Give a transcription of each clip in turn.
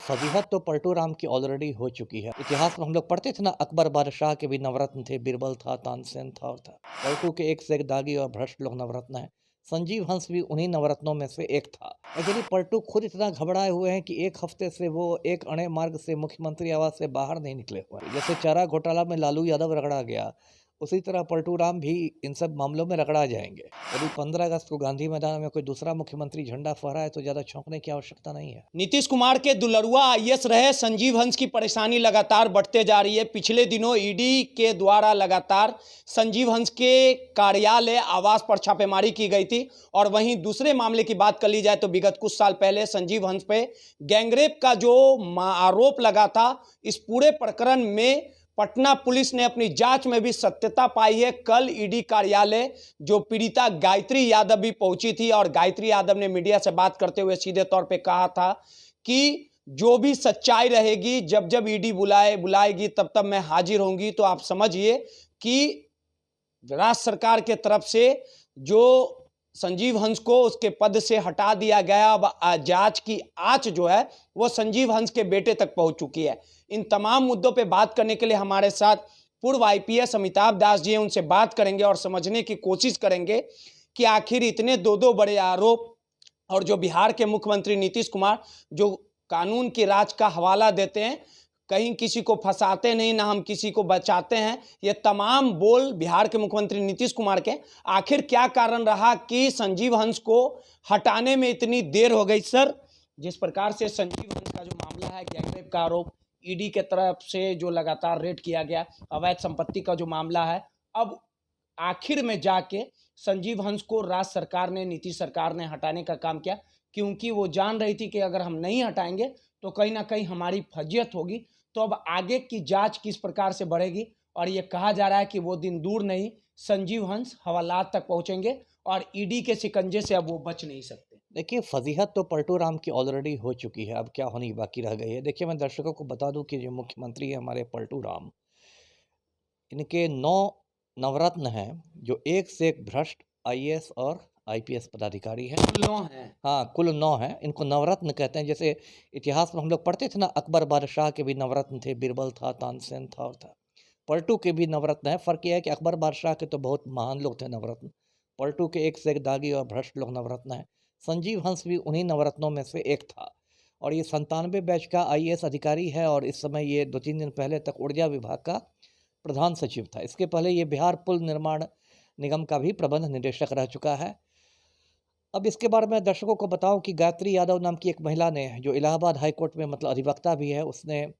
फजीहत तो पलटू राम की ऑलरेडी हो चुकी है। इतिहास में हम लोग पढ़ते थे ना, अकबर बादशाह के भी नवरत्न थे, बीरबल था, तानसेन था और था। पलटू के एक से एक दागी और भ्रष्ट लोग नवरत्न हैं। संजीव हंस भी उन्हीं नवरत्नों में से एक था। एक्चुअली पलटू खुद इतना घबराए हुए हैं कि एक हफ्ते से वो एक अणे मार्ग से मुख्यमंत्री आवास से बाहर नहीं निकले हुए हैं। जैसे चारा घोटाला में लालू यादव रगड़ा गया, उसी तरह पलटू राम भी इन सब मामलों में रगड़ा जाएंगे। यदि 15 अगस्त को गांधी मैदान में कोई दूसरा मुख्यमंत्री झंडा फहराए तो ज्यादा चौंकने की आवश्यकता नहीं है। नीतीश कुमार के दुलरुआ आईएएस रहे संजीव हंस की परेशानी लगातार बढ़ते जा रही है। पिछले दिनों ईडी के द्वारा लगातार संजीव हंस के कार्यालय आवास पर छापेमारी की गई थी। और वहीं दूसरे मामले की बात कर ली जाए तो विगत कुछ साल पहले संजीव हंस पे गैंगरेप का जो आरोप लगा था, इस पूरे प्रकरण में पटना पुलिस ने अपनी जांच में भी सत्यता पाई है। कल ईडी कार्यालय जो पीड़िता गायत्री यादव भी पहुंची थी और गायत्री यादव ने मीडिया से बात करते हुए सीधे तौर पे कहा था कि जो भी सच्चाई रहेगी, जब जब ईडी बुलाएगी तब तब मैं हाजिर होंगी। तो आप समझिए कि राज्य सरकार के तरफ से जो संजीव हंस को उसके पद से हटा दिया गया, अब जांच की आंच जो है वो संजीव हंस के बेटे तक पहुंच चुकी है। इन तमाम मुद्दों पे बात करने के लिए हमारे साथ पूर्व आईपीएस अमिताभ दास जी हैं, उनसे बात करेंगे और समझने की कोशिश करेंगे कि आखिर इतने दो बड़े आरोप और जो बिहार के मुख्यमंत्री नीतीश कुमार जो कानून के राज का हवाला देते हैं, कहीं किसी को फंसाते नहीं, ना हम किसी को बचाते हैं, ये तमाम बोल बिहार के मुख्यमंत्री नीतीश कुमार के, आखिर क्या कारण रहा कि संजीव हंस को हटाने में इतनी देर हो गई? सर, जिस प्रकार से संजीव हंस का जो मामला है, गैंगरेप का आरोप, ईडी के तरफ से जो लगातार रेड किया गया, अवैध संपत्ति का जो मामला है, अब आखिर में जाके संजीव हंस को राज्य सरकार ने, नीतीश सरकार ने हटाने का काम किया, क्योंकि वो जान रही थी कि अगर हम नहीं हटाएंगे तो कहीं ना कहीं हमारी फजियत होगी। तो अब आगे की जांच किस प्रकार से बढ़ेगी? और ये कहा जा रहा है कि वो दिन दूर नहीं, संजीव हंस हवालात तक पहुंचेंगे और ईडी के शिकंजे से अब वो बच नहीं सकते। देखिए, फजीहत तो पलटू राम की ऑलरेडी हो चुकी है, अब क्या होनी बाकी रह गई है। देखिए, मैं दर्शकों को बता दूं कि जो मुख्यमंत्री है हमारे पलटू राम, इनके 9 नवरत्न हैं, जो एक से एक भ्रष्ट आईएएस और आईपीएस पदाधिकारी हैं। लो हैं। हाँ, कुल 9 हैं। इनको नवरत्न कहते हैं। जैसे इतिहास में हम लोग पढ़ते थे ना, अकबर बादशाह के भी नवरत्न थे, बीरबल था, तानसेन था और था। पलटू के भी नवरत्न है। फ़र्क यह है कि अकबर बादशाह के तो बहुत महान लोग थे नवरत्न। पलटू के एक से एक दागी और भ्रष्ट लोग नवरत्न हैं। संजीव हंस भी उन्हीं नवरत्नों में से एक था और ये 97 बैच का आईएएस अधिकारी है और इस समय ये 2-3 दिन पहले तक ऊर्जा विभाग का प्रधान सचिव था। इसके पहले ये बिहार पुल निर्माण निगम का भी प्रबंध निदेशक रह चुका है। अब इसके बारे में दर्शकों को बताऊं कि गायत्री यादव नाम की एक महिला ने, जो इलाहाबाद हाई कोर्ट में मतलब अधिवक्ता भी है, उसने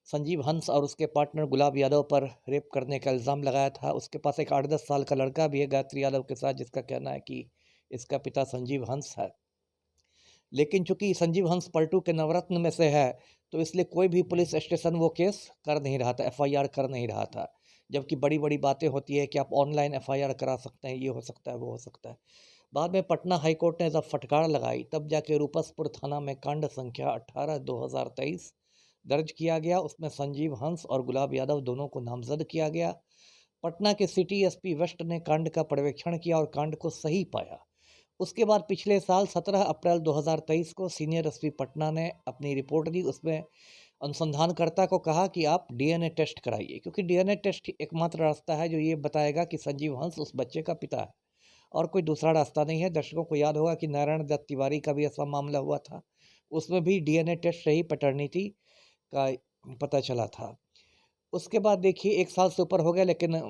संजीव हंस और उसके पार्टनर गुलाब यादव पर रेप करने का इल्ज़ाम लगाया था। उसके पास एक 8-10 साल का लड़का भी है गायत्री यादव के साथ, जिसका कहना है कि इसका पिता संजीव हंस है। लेकिन चूंकि संजीव हंस पलटू के नवरत्न में से है, तो इसलिए कोई भी पुलिस स्टेशन वो केस कर नहीं रहा था, एफआईआर कर नहीं रहा था। जबकि बड़ी बड़ी बातें होती है कि आप ऑनलाइन एफआईआर करा सकते हैं, ये हो सकता है, वो हो सकता है। बाद में पटना हाईकोर्ट ने जब फटकार लगाई, तब जाके रूपसपुर थाना में कांड संख्या 18/2023 दर्ज किया गया। उसमें संजीव हंस और गुलाब यादव दोनों को नामजद किया गया। पटना के सिटी एसपी वेस्ट ने कांड का पर्यवेक्षण किया और कांड को सही पाया। उसके बाद पिछले साल 17 अप्रैल 2023 को सीनियर एसपी पटना ने अपनी रिपोर्ट दी। उसमें अनुसंधानकर्ता को कहा कि आप डीएनए टेस्ट कराइए, क्योंकि डीएनए टेस्ट एकमात्र रास्ता है जो ये बताएगा कि संजीव हंस उस बच्चे का पिता है और कोई दूसरा रास्ता नहीं है। दर्शकों को याद होगा कि नारायण दत्त तिवारी का भी ऐसा मामला हुआ था, उसमें भी डीएनए टेस्ट से ही पैटर्निटी का पता चला था। उसके बाद देखिए 1 साल से ऊपर हो गया, लेकिन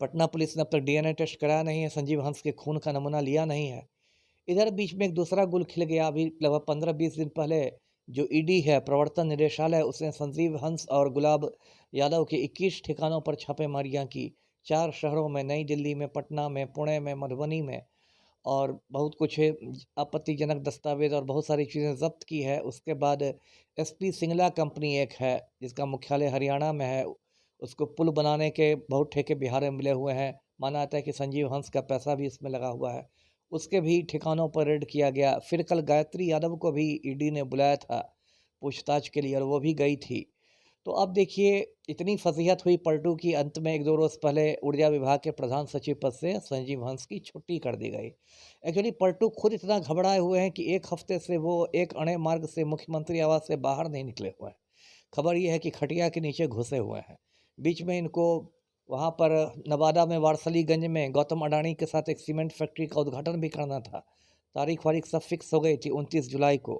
पटना पुलिस ने अब तक डीएनए टेस्ट कराया नहीं है, संजीव हंस के खून का नमूना लिया नहीं है। इधर बीच में एक दूसरा गुल खिल गया। अभी लगभग 15-20 दिन पहले जो ईडी है, प्रवर्तन निदेशालय, उसने संजीव हंस और गुलाब यादव के 21 ठिकानों पर छापेमारियां की। 4 शहरों में, नई दिल्ली में, पटना में, पुणे में, मधुबनी में, और बहुत कुछ आपत्तिजनक दस्तावेज और बहुत सारी चीज़ें जब्त की है। उसके बाद एसपी सिंगला कंपनी एक है जिसका मुख्यालय हरियाणा में है, उसको पुल बनाने के बहुत ठेके बिहार में मिले हुए हैं। माना जाता है कि संजीव हंस का पैसा भी इसमें लगा हुआ है। उसके भी ठिकानों पर रेड किया गया। फिर कल गायत्री यादव को भी ईडी ने बुलाया था पूछताछ के लिए और वो भी गई थी। तो अब देखिए इतनी फजीहत हुई पलटू की, अंत में 1-2 रोज़ पहले ऊर्जा विभाग के प्रधान सचिव पद से संजीव हंस की छुट्टी कर दी गई। एक्चुअली पलटू खुद इतना घबराए हुए हैं कि 1 हफ्ते से वो एक अणे मार्ग से मुख्यमंत्री आवास से बाहर नहीं निकले हुए हैं। खबर ये है कि खटिया के नीचे घुसे हुए हैं। बीच में इनको वहाँ पर नवादा में वारसलीगंज में गौतम अडानी के साथ एक सीमेंट फैक्ट्री का उद्घाटन भी करना था। तारीख-वारीख सब फिक्स हो गई थी 29 जुलाई को,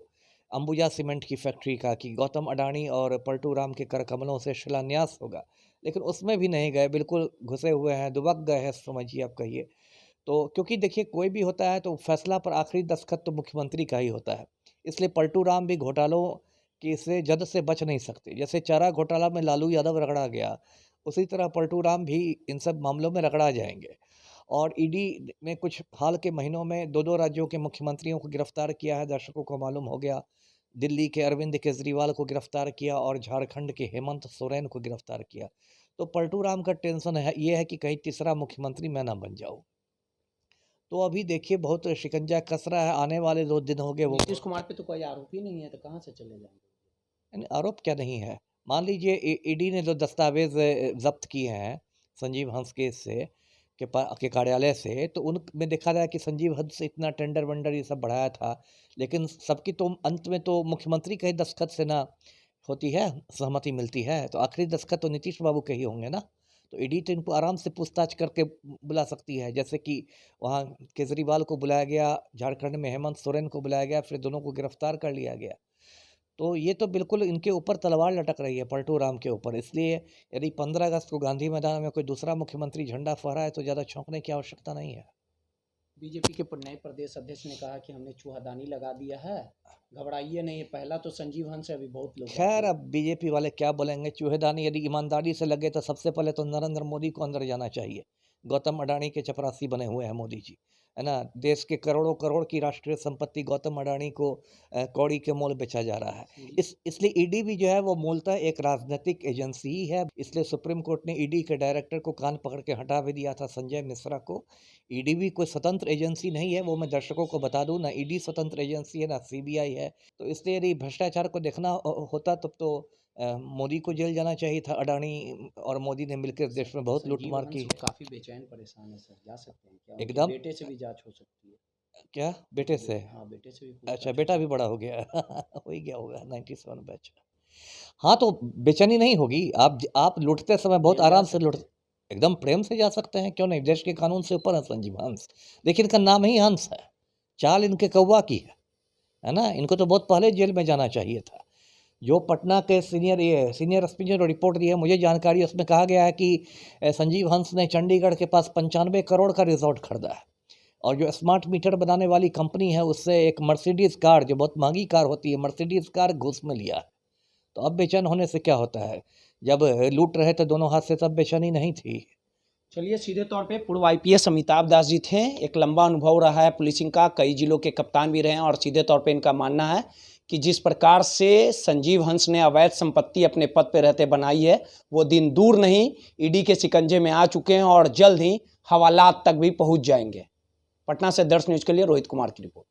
अंबुजा सीमेंट की फैक्ट्री का, कि गौतम अडानी और पलटू राम के करकमलों से शिलान्यास होगा। लेकिन उसमें भी नहीं गए, बिल्कुल घुसे हुए हैं, दुबक गए हैं समझिए आप कहिए। तो क्योंकि देखिए कोई भी होता है तो फैसला पर आखिरी दस्तखत तो मुख्यमंत्री का ही होता है। इसलिए पलटू राम भी घोटालों की से जद से बच नहीं सकते। जैसे चारा घोटाला में लालू यादव रगड़ा गया, उसी तरह पलटू राम भी इन सब मामलों में रगड़ा जाएँगे। और ईडी ने कुछ हाल के महीनों में 2-2 राज्यों के मुख्यमंत्रियों को गिरफ्तार किया है, दर्शकों को मालूम हो गया। दिल्ली के अरविंद केजरीवाल को गिरफ्तार किया और झारखंड के हेमंत सोरेन को गिरफ्तार किया। तो पलटू राम का टेंशन है ये है कि कहीं तीसरा मुख्यमंत्री मैं ना बन जाऊँ। तो अभी देखिए बहुत शिकंजा कस रहा है, आने वाले 2 दिन हो गए वो। नीतीश कुमार पे तो कोई आरोप ही नहीं है, तो कहाँ से चले जाएंगे? यानी आरोप क्या नहीं है। मान लीजिए ईडी ने जो दस्तावेज जब्त किए हैं संजीव हंस केस से के कार्यालय से, तो उनमें देखा गया कि संजीव हंस से इतना टेंडर वेंडर ये सब बढ़ाया था, लेकिन सबकी तो अंत में तो मुख्यमंत्री के ही दस्तखत से ना होती है, सहमति मिलती है। तो आखिरी दस्तखत तो नीतीश बाबू के ही होंगे ना। तो ईडी तो इनको आराम से पूछताछ करके बुला सकती है, जैसे कि वहाँ केजरीवाल को बुलाया गया, झारखंड में हेमंत सोरेन को बुलाया गया, फिर दोनों को गिरफ्तार कर लिया गया। तो ये तो बिल्कुल इनके ऊपर तलवार लटक रही है पलटू राम के ऊपर। इसलिए यदि 15 अगस्त को गांधी मैदान में कोई दूसरा मुख्यमंत्री झंडा फहराए तो ज़्यादा चौंकने की आवश्यकता नहीं है। बीजेपी के नए प्रदेश अध्यक्ष ने कहा कि हमने चूहादानी लगा दिया है, घबराइए नहीं। पहला तो संजीव हंस है, अभी बहुत लोग खैर अब बीजेपी वाले क्या बोलेंगे, चूहेदानी यदि ईमानदारी से लगे तो सबसे पहले तो नरेंद्र मोदी को अंदर जाना चाहिए। गौतम अडानी के चपरासी बने हुए हैं मोदी जी, है ना। देश के करोड़ों करोड़ की राष्ट्रीय संपत्ति गौतम अडानी को कौड़ी के मोल बेचा जा रहा है। इसलिए ईडी भी जो है वो मूलतः एक राजनीतिक एजेंसी ही है। इसलिए सुप्रीम कोर्ट ने ईडी के डायरेक्टर को कान पकड़ के हटा भी दिया था, संजय मिश्रा को। ईडी भी कोई स्वतंत्र एजेंसी नहीं है, वो मैं दर्शकों को बता दूं, ना ईडी स्वतंत्र एजेंसी है ना सीबीआई है। तो इसलिए यदि भ्रष्टाचार को देखना होता तब तो मोदी को जेल जाना चाहिए था। अडानी और मोदी ने मिलकर देश में बहुत लूटमार की है। काफी बेचैन परेशान है सर, जा सकते हैं क्या? एकदम। बेटे से भी जांच हो सकती है क्या बेटे से? हाँ, बेटे से भी अच्छा, पूछताछ बेटा भी बड़ा हो गया हो ही गया होगा 97 बैच। हाँ, तो बेचैनी नहीं होगी। आप लूटते समय बहुत आराम से लूट, एकदम प्रेम से जा सकते हैं, क्यों नहीं। देश के कानून से ऊपर है संजीव हंस। देखिए इनका नाम ही हंस है, चाल इनके कौवा की है ना। इनको तो बहुत पहले जेल में जाना चाहिए था। जो पटना के सीनियर एसपी ने जो रिपोर्ट दी है, मुझे जानकारी, उसमें कहा गया है कि संजीव हंस ने चंडीगढ़ के पास 95 करोड़ का रिजॉर्ट खरीदा है। और जो स्मार्ट मीटर बनाने वाली कंपनी है उससे एक मर्सिडीज़ कार, जो बहुत महंगी कार होती है, मर्सिडीज़ कार घूस में लिया है। तो अब बेचैन होने से क्या होता है, जब लूट रहे थे दोनों हाथ से तब बेचैनी नहीं थी। चलिए, सीधे तौर पे पूर्व आईपीएस अमिताभ दास जी थे। एक लंबा अनुभव रहा है पुलिसिंग का, कई जिलों के कप्तान भी रहे हैं, और सीधे तौर पे इनका मानना है कि जिस प्रकार से संजीव हंस ने अवैध संपत्ति अपने पद पे रहते बनाई है, वो दिन दूर नहीं, ईडी के शिकंजे में आ चुके हैं और जल्द ही हवालात तक भी पहुंच जाएंगे। पटना से दर्श न्यूज के लिए रोहित कुमार की रिपोर्ट।